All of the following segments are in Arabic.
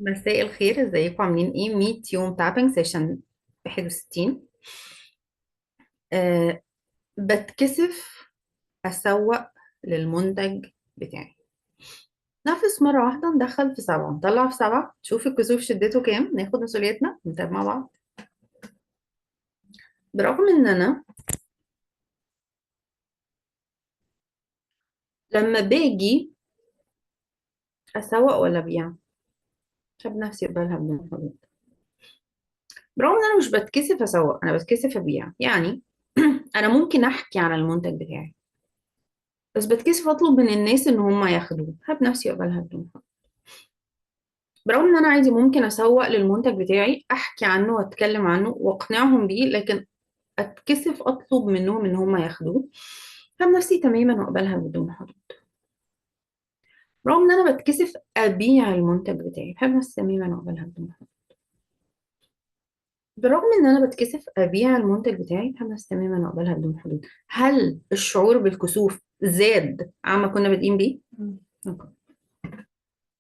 مساء الخير، ازيكم؟ عاملين ايه؟ 100 يوم تابنج سيشن 61. أه بتكسف اسوق للمنتج بتاعي. نفس مرة واحدة ندخل في سبعة نطلع في سبعة، شوف الكسوف شدته كام، ناخد مسؤوليتنا نتابع مع بعض. برغم ان انا لما باجي اسوق ولا ابيع ساب نفسي اقبلها بدون حدود. برغم ان انا مش بتكسف اسوق، انا بتكسف ابيع يعني. انا ممكن احكي عن المنتج بتاعي بس بتكسف اطلب من الناس ان هم ياخدوه، هب نفسي اقبلها بدون حدود. برغم ان انا عادي ممكن اسوق للمنتج بتاعي، احكي عنه واتكلم عنه واقنعهم بيه، لكن اتكسف اطلب منهم ان هم ياخدوه، هب نفسي تماما واقبلها بدون حدود. برغم ان انا بتكسف ابيع المنتج بتاعي، بحب نفسي تماما واقبلها بدون حدود. برغم ان انا بتكسف ابيع المنتج بتاعي، بحب نفسي تماما واقبلها بدون حدود. هل الشعور بالكسوف زاد عما كنا بادئين بيه؟ أوكي.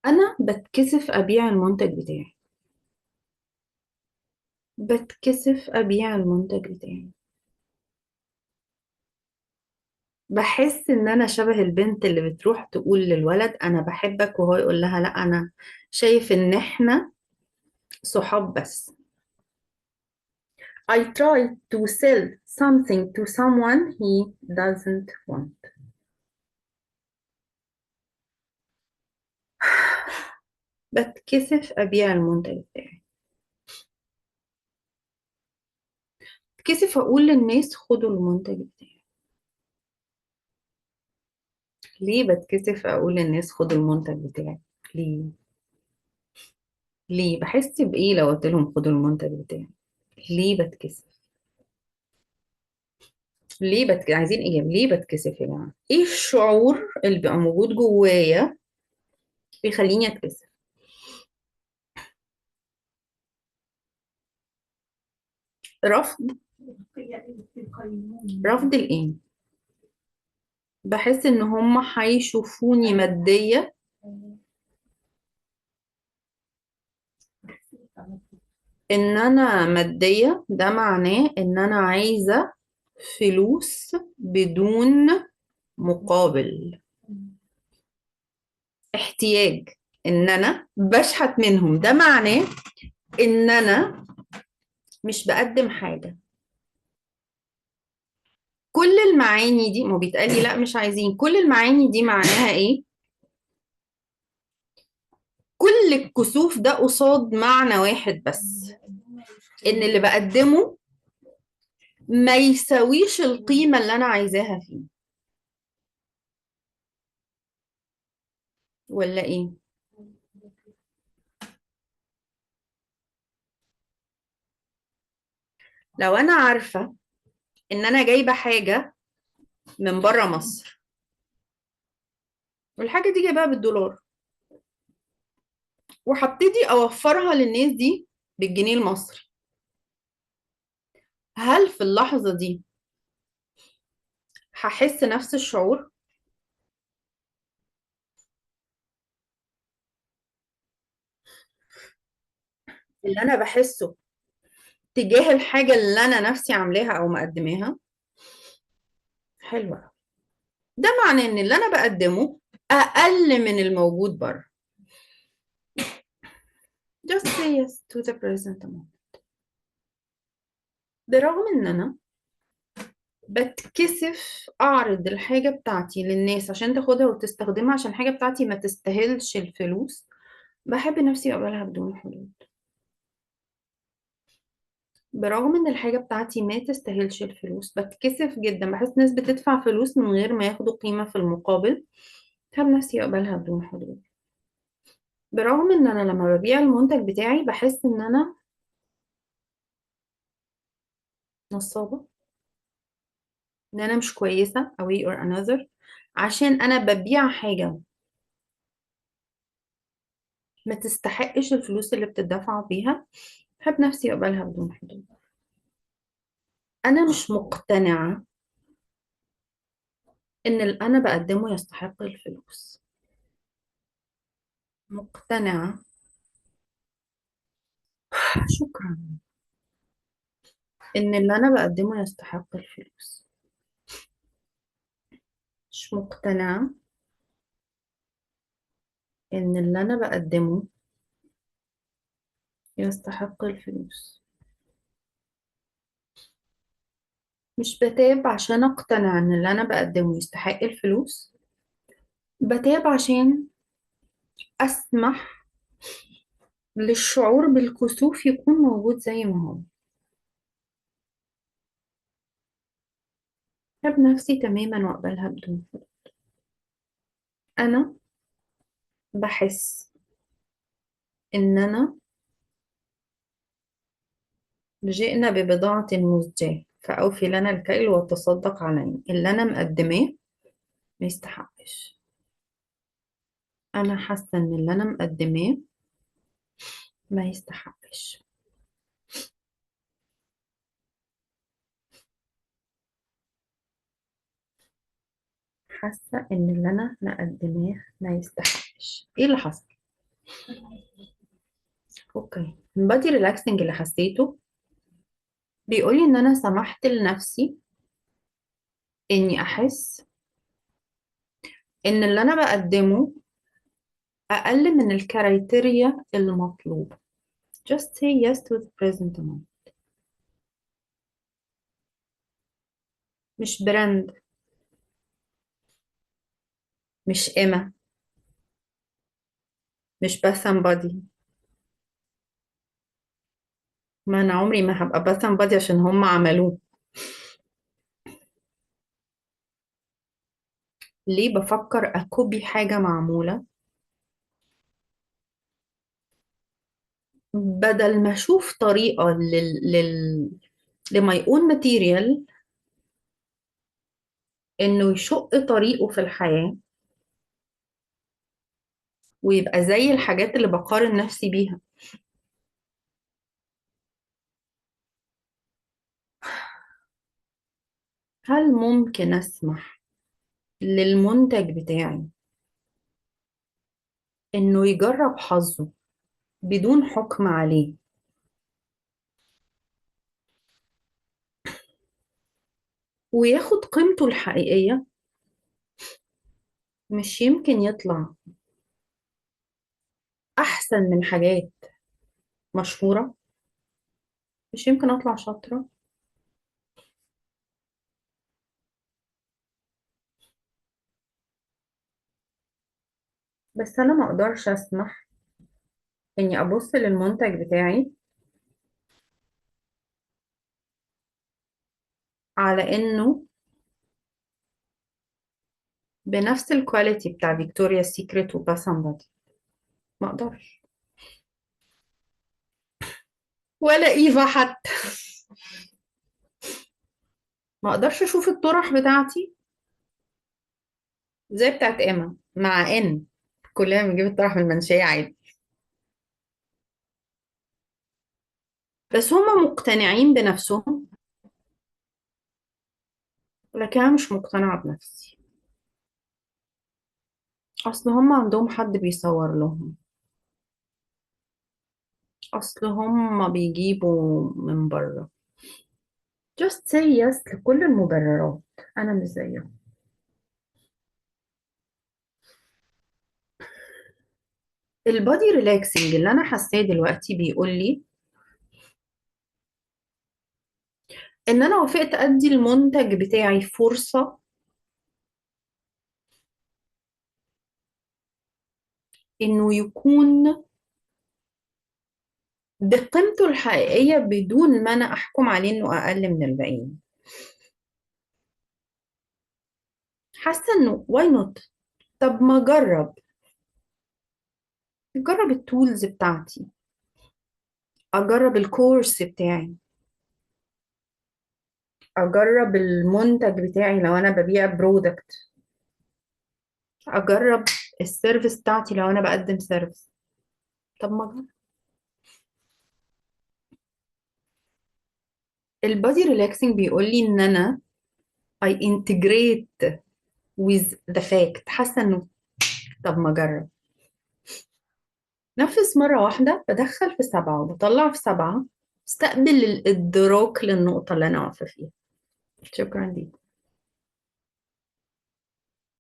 انا بتكسف ابيع المنتج بتاعي، بتكسف ابيع المنتج بتاعي. بحس ان انا شبه البنت اللي بتروح تقول للولد انا بحبك، وهو يقول لها لا، انا شايف ان احنا صحاب بس. I try to sell something to someone he doesn't want. بتكسف ابيع المنتج بتاعي، بتكسف اقول للناس خدوا المنتج بتاعي. ليه بتكسف اقول للناس خدوا المنتج بتاعي؟ ليه؟ ليه بحس بايه لو قلت لهم خدوا المنتج بتاعي؟ ليه بتكسف؟ عايزين اجابه، ليه بتكسف يا جماعه؟ ايه الشعور اللي بيبقى موجود جوايا بيخليني اتكسف؟ رفض. رفض الايه؟ بحس ان هم هيشوفوني مادية، ان انا مادية ده معناه ان انا عايزة فلوس بدون مقابل. احتياج، ان انا بشحت منهم، ده معناه ان انا مش بقدم حاجة. كل المعاني دي، ما بيتقال لي لا مش عايزين، كل المعاني دي معناها ايه؟ كل الكسوف ده قصاد معنى واحد بس، ان اللي بقدمه ما يساويش القيمة اللي انا عايزاها فيه. ولا ايه؟ لو انا عارفة ان انا جايبة حاجة من بره مصر، والحاجة دي جايباها بالدولار، وهبتدي اوفرها للناس دي بالجنيه المصري، هل في اللحظة دي هحس نفس الشعور اللي انا بحسه تجاه الحاجة اللي انا نفسي عاملاها او مقدماها؟ حلوة. ده معناه ان اللي انا بقدمه اقل من الموجود بره. just say yes to the present moment. برغم ان انا بتكسف اعرض الحاجة بتاعتي للناس عشان تاخدها وتستخدمها، عشان الحاجة بتاعتي ما تستاهلش الفلوس، بحب نفسي اقبلها بدون حدود. برغم ان الحاجة بتاعتي ما تستاهلش الفلوس، بتكسف جدا، بحس ناس بتدفع فلوس من غير ما ياخدوا قيمة في المقابل، بحب نفسي اقبلها بدون حدود. برغم ان انا لما ببيع المنتج بتاعي بحس ان انا نصابة، ان انا مش كويسة a way or another، عشان انا ببيع حاجة ما تستحقش الفلوس اللي بتدفع بيها، بحب نفسي اقبلها بدون حدود. انا مش مقتنعة ان اللي انا بقدمه يستحق الفلوس. مقتنعة شكرا. ان اللي انا بقدمه يستحق الفلوس. مش مقتنعة ان اللي انا بقدمه يستحق الفلوس. مش بتاب عشان اقتنع ان اللي انا بقدمه يستحق الفلوس، بتاب عشان اسمح للشعور بالكسوف يكون موجود زي ما هو. بحب نفسي تماما واقبلها بدون فضل. انا بحس ان انا جئنا ببضاعة مزجاة فأوفي لنا الكيل وتصدق علينا. اللي أنا مقدماه ما يستحقش. أنا حاسة إن اللي أنا مقدماه ما يستحقش. حاسة إن اللي أنا مقدماه ما يستحقش. إيه اللي حصل؟ أوكي، البادي ريلاكسنج اللي حسيته بيقولي إن أنا سمحت لنفسي إني أحس إن اللي أنا بقدمه أقل من الكرايتيريا المطلوبة. just say yes to the present moment. مش براند، مش إما، مش بس somebody. ما أنا عمري ما هبقى بس somebody عشان هم عملوه. ليه بفكر أكوبي حاجة معمولة بدل ما أشوف طريقة لماي own material إنه يشق طريقه في الحياة ويبقى زي الحاجات اللي بقارن نفسي بيها. هل ممكن أسمح للمنتج بتاعي إنه يجرب حظه بدون حكم عليه وياخد قيمته الحقيقية؟ مش يمكن يطلع أحسن من حاجات مشهورة؟ مش يمكن أطلع شاطرة؟ بس أنا ما أقدرش أسمح إني أبص للمنتج بتاعي على إنه بنفس الكواليتي بتاع فيكتوريا سيكريت وباسمبادي. ما أقدرش. ولا إيفا حتى. ما أقدرش أشوف الطرح بتاعتي زي بتاعت إيما، مع إن كلنا بنجيب الطرح من المنشية عادي. بس هم مقتنعين بنفسهم، لكن أنا مش مقتنعة بنفسي. أصل هم عندهم حد بيصور لهم، أصل هم بيجيبوا من بره. just say yes لكل المبررات. أنا مش زيهم. البادي ريلاكسنج اللي أنا حاساه دلوقتي بيقول لي إن أنا وافقت أدي المنتج بتاعي فرصة إنه يكون بقيمته الحقيقية بدون ما أنا أحكم عليه إنه أقل من الباقيين. حاسة إنه why not؟ طب ما أجرب. أجرب التولز بتاعتي، أجرب الكورس بتاعي، أجرب المنتج بتاعي لو أنا ببيع برودكت، أجرب السيرفيس بتاعتي لو أنا بقدم سيرفيس. طب ما أجرب. البادي ريلاكسنج بيقول لي إن أنا I integrate with the fact. حاسة إنه طب ما أجرب. نفس مرة واحدة، بدخل في 7 وبطلع في 7، استقبل الإدراك للنقطة اللي أنا واقفة فيها. شكرا ليك.